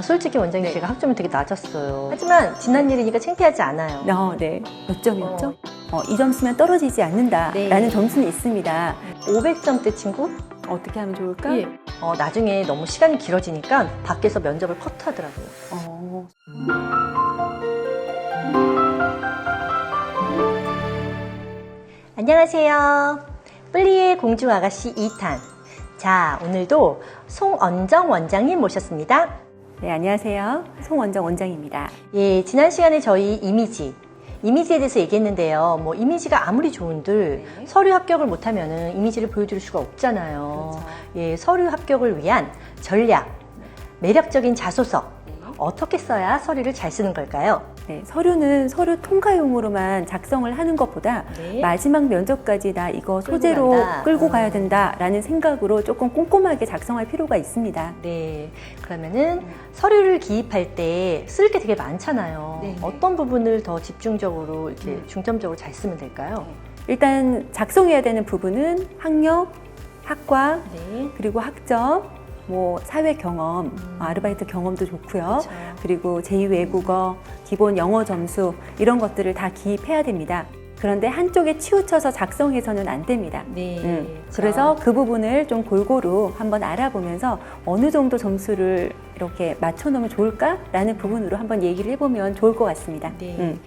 솔직히 원장님 네. 제가 학점이 되게 낮았어요. 하지만 지난 일이니까 창피하지 않아요. 네. 몇 점이었죠? 이 점수면 떨어지지 않는다 네. 라는 점수는 있습니다. 500점대 친구? 어떻게 하면 좋을까? 예. 나중에 너무 시간이 길어지니까 밖에서 면접을 커트하더라고요. 어, 안녕하세요. 플리의 공주 아가씨 2탄. 자, 오늘도 송언정 원장님 모셨습니다. 네, 안녕하세요. 송원정 원장입니다. 예, 지난 시간에 저희 이미지에 대해서 얘기했는데요. 이미지가 아무리 좋은들 네. 서류 합격을 못하면 이미지를 보여줄 수가 없잖아요. 그렇죠. 예, 서류 합격을 위한 전략, 매력적인 자소서, 어떻게 써야 서류를 잘 쓰는 걸까요? 네, 서류는 서류 통과용으로만 작성을 하는 것보다 네. 마지막 면접까지 나 이거 소재로 간다. 끌고 가야 된다라는 생각으로 조금 꼼꼼하게 작성할 필요가 있습니다. 네, 그러면은 서류를 기입할 때 쓸 게 되게 많잖아요. 네. 어떤 부분을 더 집중적으로 이렇게 중점적으로 잘 쓰면 될까요? 일단 작성해야 되는 부분은 학력, 학과, 네. 그리고 학점, 사회 경험, 아르바이트 경험도 좋고요. 그렇죠. 그리고 제2 외국어, 기본 영어 점수 이런 것들을 다 기입해야 됩니다. 그런데 한쪽에 치우쳐서 작성해서는 안 됩니다. 네. 그래서 그 부분을 좀 골고루 한번 알아보면서 어느 정도 점수를 이렇게 맞춰놓으면 좋을까라는 부분으로 한번 얘기를 해보면 좋을 것 같습니다. 네.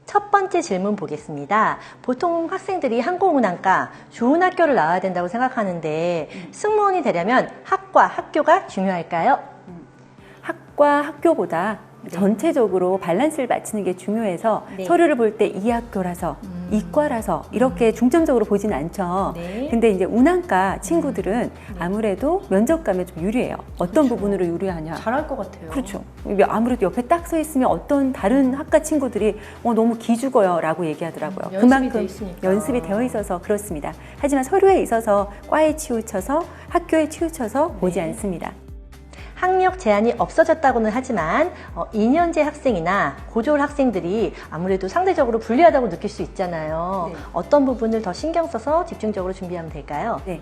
첫 번째 질문 보겠습니다. 보통 학생들이 항공운항과 좋은 학교를 나와야 된다고 생각하는데 승무원이 되려면 학과, 학교가 중요할까요? 학과, 학교보다 전체적으로 밸런스를 맞추는 게 중요해서 네. 서류를 볼 때 이 학교라서 이과라서 이렇게 중점적으로 보진 않죠. 네. 근데 이제 운항과 친구들은 아무래도 면접 가면 좀 유리해요. 어떤 부분으로 유리하냐? 잘할 것 같아요. 그렇죠. 아무래도 옆에 딱 서 있으면 어떤 다른 학과 친구들이 너무 기죽어요 라고 얘기하더라고요. 연습이 돼 있으니까. 연습이 되어 있어서 그렇습니다. 하지만 서류에 있어서 과에 치우쳐서 학교에 치우쳐서 보지 않습니다. 학력 제한이 없어졌다고는 하지만 2년제 학생이나 고졸 학생들이 아무래도 상대적으로 불리하다고 느낄 수 있잖아요. 네. 어떤 부분을 더 신경 써서 집중적으로 준비하면 될까요? 네,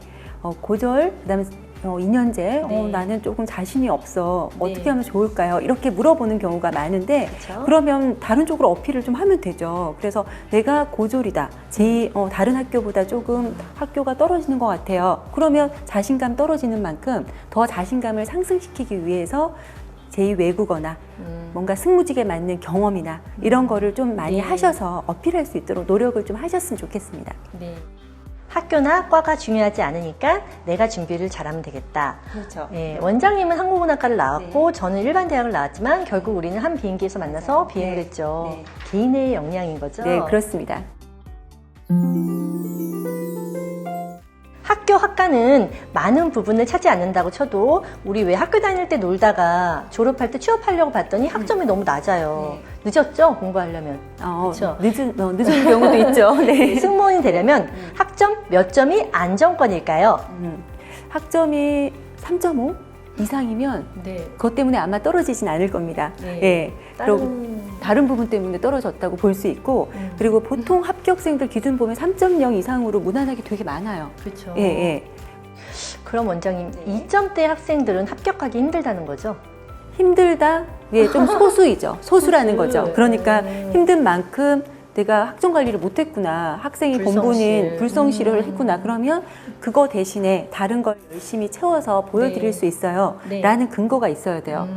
고졸, 그다음에 2년제, 네. 나는 조금 자신이 없어. 네. 어떻게 하면 좋을까요? 이렇게 물어보는 경우가 많은데, 그렇죠. 그러면 다른 쪽으로 어필을 좀 하면 되죠. 그래서 내가 고졸이다. 다른 학교보다 조금 학교가 떨어지는 것 같아요. 그러면 자신감 떨어지는 만큼 더 자신감을 상승시키기 위해서 제2 외국어나 뭔가 승무직에 맞는 경험이나 이런 거를 좀 많이 네. 하셔서 어필할 수 있도록 노력을 좀 하셨으면 좋겠습니다. 네. 학교나 과가 중요하지 않으니까 내가 준비를 잘하면 되겠다. 그렇죠. 예, 원장님은 항공운항과를 나왔고 저는 일반 대학을 나왔지만 결국 우리는 한 비행기에서 만나서 비행을 네. 했죠. 네. 개인의 역량인 거죠? 네, 그렇습니다. 학교 학과는 많은 부분을 차지 않는다고 쳐도 우리 왜 학교 다닐 때 놀다가 졸업할 때 취업하려고 봤더니 학점이 너무 낮아요. 늦었죠? 공부하려면. 그렇죠. 늦은 경우도 있죠. 네. 승무원이 되려면 학점 몇 점이 안정권일까요? 학점이 3.5 이상이면 네. 그것 때문에 아마 떨어지진 않을 겁니다. 네. 예. 그리고 다른 부분 때문에 떨어졌다고 볼 수 있고, 그리고 보통 합격생들 기준 보면 3.0 이상으로 무난하게 되게 많아요. 그렇죠. 예, 예. 그럼 원장님, 2점대 학생들은 합격하기 힘들다는 거죠? 힘들다? 예, 좀 소수이죠. 소수라는 소수. 거죠. 그러니까 힘든 만큼 내가 학점 관리를 못했구나. 학생이 불성실. 본분인 불성실을 했구나. 그러면 그거 대신에 다른 걸 열심히 채워서 보여드릴 네. 수 있어요. 네. 라는 근거가 있어야 돼요.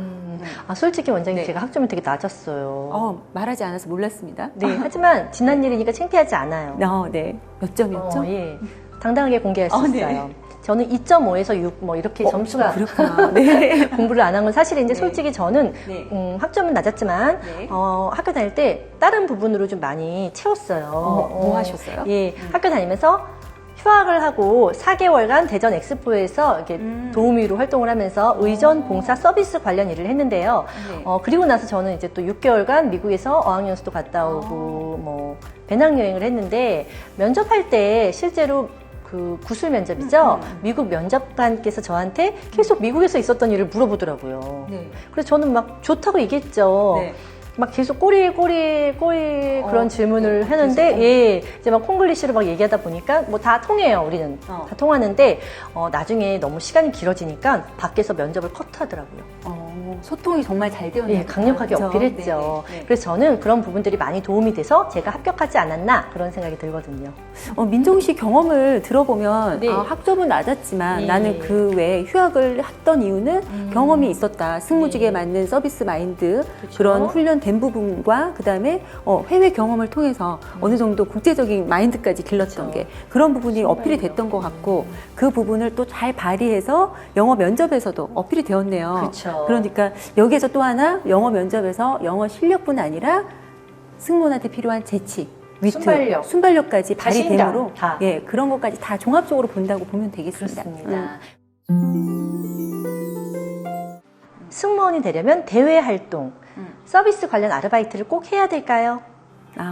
솔직히 원장님 네. 제가 학점이 되게 낮았어요. 말하지 않아서 몰랐습니다. 네, 하지만 지난 일이니까 창피하지 않아요. 네. 몇 점이었죠? 예. 당당하게 공개할 수 네. 있어요. 저는 2.5에서 6 이렇게 점수가 그렇구나. 네. 공부를 안 한 건 사실인데 네. 솔직히 저는 네. 학점은 낮았지만 네. 학교 다닐 때 다른 부분으로 좀 많이 채웠어요. 뭐 하셨어요? 예, 학교 다니면서 휴학을 하고 4개월간 대전 엑스포에서 이렇게 도우미로 활동을 하면서 의전 봉사 서비스 관련 일을 했는데요. 네. 그리고 나서 저는 이제 또 6개월간 미국에서 어학연수도 갔다 오고 배낭여행을 했는데 면접할 때 실제로 그 구술 면접이죠. 미국 면접관께서 저한테 계속 미국에서 있었던 일을 물어보더라고요. 네. 그래서 저는 막 좋다고 얘기했죠. 네. 막 계속 꼬리 그런 질문을 네, 하는데, 계속. 예, 이제 막 콩글리시로 막 얘기하다 보니까 뭐 다 통해요, 우리는. 다 통하는데, 나중에 너무 시간이 길어지니까 밖에서 면접을 컷하더라고요. 소통이 정말 잘 되었네요. 예, 강력하게 그렇죠? 어필했죠. 네, 네. 그래서 저는 그런 부분들이 많이 도움이 돼서 제가 합격하지 않았나 그런 생각이 들거든요. 민정 씨 경험을 들어보면 네. 학점은 낮았지만 예. 나는 그 외에 휴학을 했던 이유는 경험이 있었다. 승무직에 네. 맞는 서비스 마인드 그렇죠. 그런 훈련된 부분과 그다음에 해외 경험을 통해서 어느 정도 국제적인 마인드까지 길렀던 그렇죠. 게 그런 부분이 어필이 정말요. 됐던 것 같고 그 부분을 또 잘 발휘해서 영어 면접에서도 어필이 되었네요. 그렇죠. 그러니까 여기에서 또 하나 영어 면접에서 영어 실력뿐 아니라 승무원한테 필요한 재치, 위트, 순발력까지 자신감, 발휘됨으로 다. 예, 그런 것까지 다 종합적으로 본다고 보면 되겠습니다. 그렇습니다. 승무원이 되려면 대외 활동, 서비스 관련 아르바이트를 꼭 해야 될까요?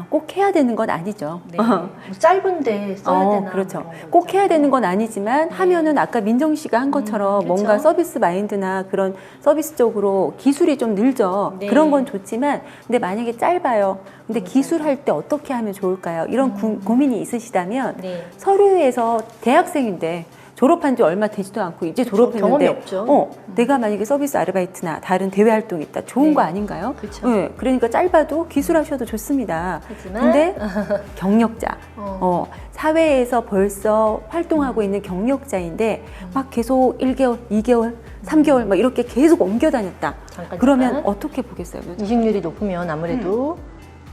꼭 해야 되는 건 아니죠. 네. 뭐 짧은데 써야 되나? 그렇죠. 그런 거 꼭 있잖아요. 해야 되는 건 아니지만 하면은 아까 민정 씨가 한 것처럼 그렇죠. 뭔가 서비스 마인드나 그런 서비스적으로 기술이 좀 늘죠. 네. 그런 건 좋지만 근데 만약에 짧아요. 근데 기술할 때 어떻게 하면 좋을까요? 이런 고민이 있으시다면 네. 서류에서 대학생인데 졸업한 지 얼마 되지도 않고 이제 졸업했는데 경험이 없죠. 내가 만약에 서비스 아르바이트나 다른 대외 활동이 있다. 좋은 네. 거 아닌가요? 그렇죠. 네, 그러니까 짧아도 기술하셔도 좋습니다. 하지만 근데 경력자, 어. 사회에서 벌써 활동하고 있는 경력자인데 막 계속 1개월, 2개월, 3개월 막 이렇게 계속 옮겨 다녔다. 잠깐, 그러면 잠깐. 어떻게 보겠어요? 이직률이 높으면 아무래도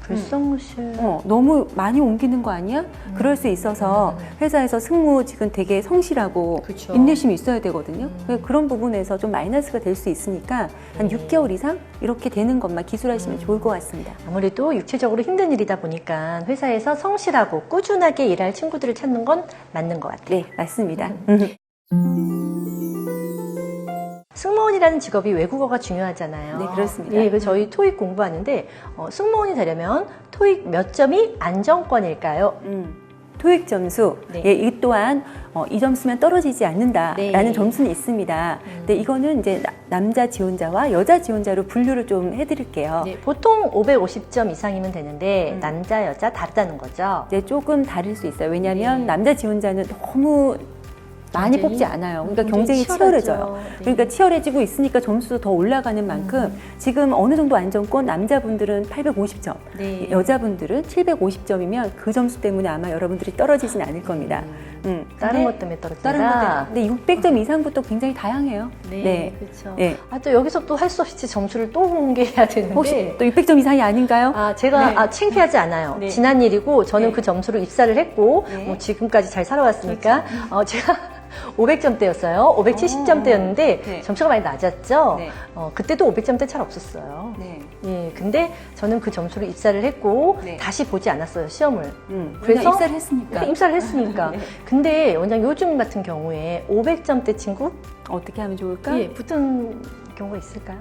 불성실. 너무 많이 옮기는 거 아니야? 그럴 수 있어서 회사에서 승무직은 되게 성실하고 그쵸. 인내심이 있어야 되거든요. 그런 부분에서 좀 마이너스가 될 수 있으니까 한 네. 6개월 이상 이렇게 되는 것만 기술하시면 좋을 것 같습니다. 아무래도 육체적으로 힘든 일이다 보니까 회사에서 성실하고 꾸준하게 일할 친구들을 찾는 건 맞는 것 같아요. 네, 맞습니다. 승무원이라는 직업이 외국어가 중요하잖아요. 네, 그렇습니다. 예, 그래서 저희 토익 공부하는데 승무원이 되려면 토익 몇 점이 안정권일까요? 토익 점수, 네. 예, 이 또한 이 점수면 떨어지지 않는다라는 네. 점수는 있습니다. 근데 이거는 이제 남자 지원자와 여자 지원자로 분류를 좀 해드릴게요. 네, 보통 550점 이상이면 되는데 남자, 여자 다르다는 거죠. 이제 조금 다를 수 있어요. 왜냐하면 네. 남자 지원자는 너무 많이 경쟁이? 뽑지 않아요. 그러니까 굉장히 경쟁이 치열해져요. 네. 그러니까 치열해지고 있으니까 점수도 더 올라가는 만큼 지금 어느 정도 안정권 남자분들은 850점, 네. 여자분들은 750점이면 그 점수 때문에 아마 여러분들이 떨어지진 않을 겁니다. 다른 근데 것 때문에 떨어진다. 다른 것 때문에. 근데 600점 이상부터 굉장히 다양해요. 네, 그렇죠. 네. 아, 또 여기서 또 할 수 없이 점수를 또 공개해야 되는데. 혹시 또 600점 이상이 아닌가요? 아, 제가 네. 창피하지 않아요. 네. 지난 일이고 저는 네. 그 점수로 입사를 했고 네. 뭐 지금까지 잘 살아왔으니까 제가 500점대였어요. 570점대였는데 네. 점수가 많이 낮았죠. 네. 그때도 500점대 잘 없었어요. 네. 예, 근데 저는 그 점수로 입사를 했고 네. 다시 보지 않았어요, 시험을. 그래서 입사를 했으니까. 입사를 했으니까. 네. 근데 원장 요즘 같은 경우에 500점대 친구 어떻게 하면 좋을까? 예, 붙은 경우가 있을까요?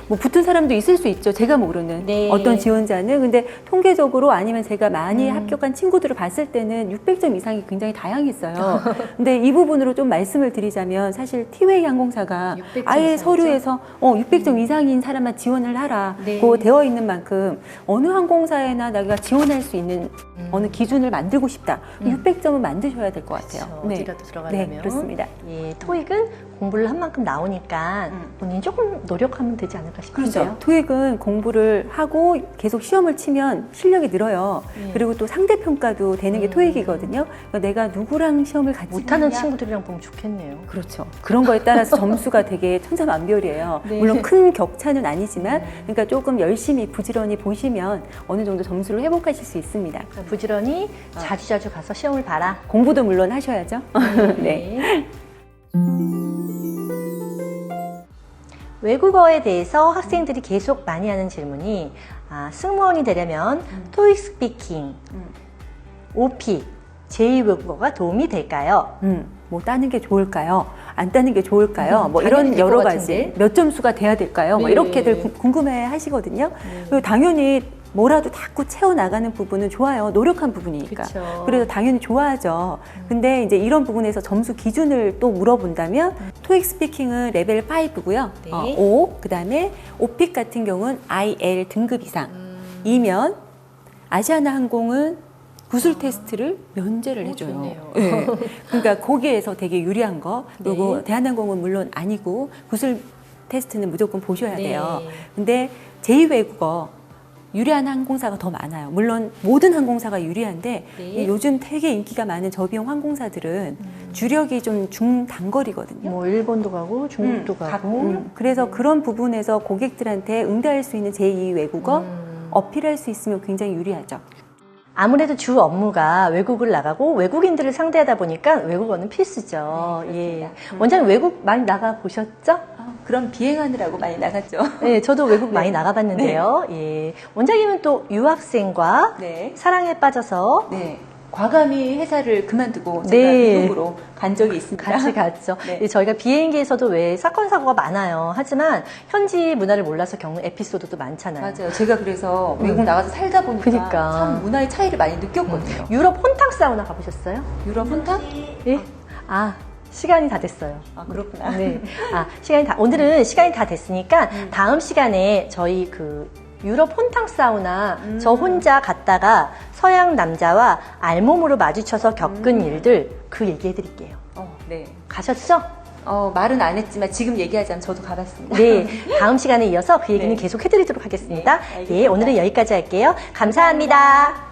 뭐 붙은 사람도 있을 수 있죠. 제가 모르는 네. 어떤 지원자는. 근데 통계적으로 아니면 제가 많이 합격한 친구들을 봤을 때는 600점 이상이 굉장히 다양했어요. 근데 이 부분으로 좀 말씀을 드리자면 사실 티웨이 항공사가 600점 아예 이상이죠? 서류에서 600점 이상인 사람만 지원을 하라고 네. 되어 있는 만큼 어느 항공사에나 내가 지원할 수 있는 어느 기준을 만들고 싶다. 600점은 만드셔야 될 것 같아요. 그렇죠. 어디라도 들어가려면. 네, 그렇습니다. 예, 토익은 공부를 한 만큼 나오니까 본인이 조금 노력하면 되지 않을까 싶은데요. 그렇죠. 토익은 공부를 하고 계속 시험을 치면 실력이 늘어요. 네. 그리고 또 상대평가도 되는 게 토익이거든요. 그러니까 내가 누구랑 시험을 같이 못하는 보느냐. 친구들이랑 보면 좋겠네요. 그렇죠. 그런 거에 따라서 점수가 되게 천차만별이에요. 네. 물론 큰 격차는 아니지만 그러니까 조금 열심히 부지런히 보시면 어느 정도 점수를 회복하실 수 있습니다. 그러니까 부지런히 자주자주 가서 시험을 봐라. 공부도 물론 하셔야죠. 네. 외국어에 대해서 학생들이 계속 많이 하는 질문이 승무원이 되려면 토익 스피킹, OP, 제2외국어가 도움이 될까요? 뭐 따는 게 좋을까요? 안 따는 게 좋을까요? 뭐 당연히 이런 될것 여러 같은데. 가지 몇 점수가 돼야 될까요? 뭐 네. 이렇게들 궁금해 하시거든요. 그리고 당연히 뭐라도 자꾸 채워나가는 부분은 좋아요. 노력한 부분이니까. 그쵸. 그래서 당연히 좋아하죠. 근데 이제 이런 부분에서 점수 기준을 또 물어본다면 토익 스피킹은 레벨 5고요. 네. 5. 그다음에 오픽 같은 경우는 IL 등급 이상. 이면 아시아나 항공은 구술 테스트를 면제를 해줘요. 좋네요. 네. 그러니까 거기에서 되게 유리한 거. 그리고 네. 대한항공은 물론 아니고 구술 테스트는 무조건 보셔야 네. 돼요. 근데 제2외국어 유리한 항공사가 더 많아요. 물론 모든 항공사가 유리한데 네. 요즘 되게 인기가 많은 저비용 항공사들은 주력이 좀 중단거리거든요. 뭐 일본도 가고 중국도 가고. 그래서 그런 부분에서 고객들한테 응대할 수 있는 제2외국어 어필할 수 있으면 굉장히 유리하죠. 아무래도 주 업무가 외국을 나가고 외국인들을 상대하다 보니까 외국어는 필수죠. 네, 예. 원장님 외국 많이 나가 보셨죠? 그럼 비행하느라고 많이 나갔죠. 네, 저도 외국 네. 많이 나가봤는데요. 예. 원장님은 또 유학생과 네. 사랑에 빠져서 네. 과감히 회사를 그만두고 제가 네. 미국으로 간 적이 있습니다. 같이 갔죠. 네. 예, 저희가 비행기에서도 왜 사건 사고가 많아요. 하지만 현지 문화를 몰라서 겪는 에피소드도 많잖아요. 맞아요. 제가 그래서 외국 나가서 살다 보니까 그러니까. 참 문화의 차이를 많이 느꼈거든요. 유럽 혼탕 사우나 가보셨어요? 유럽 혼탕? 예? 아, 시간이 다 됐어요. 아, 그렇구나. 네. 오늘은 시간이 다 됐으니까 다음 시간에 저희 그 유럽 혼탕 사우나 저 혼자 갔다가 서양 남자와 알몸으로 마주쳐서 겪은 일들 그 얘기해 드릴게요. 네. 가셨죠? 말은 안 했지만 지금 얘기하자면 저도 가봤습니다. 네. 다음 시간에 이어서 그 얘기는 네. 계속 해드리도록 하겠습니다. 네, 알겠습니다. 예, 오늘은 여기까지 할게요. 감사합니다.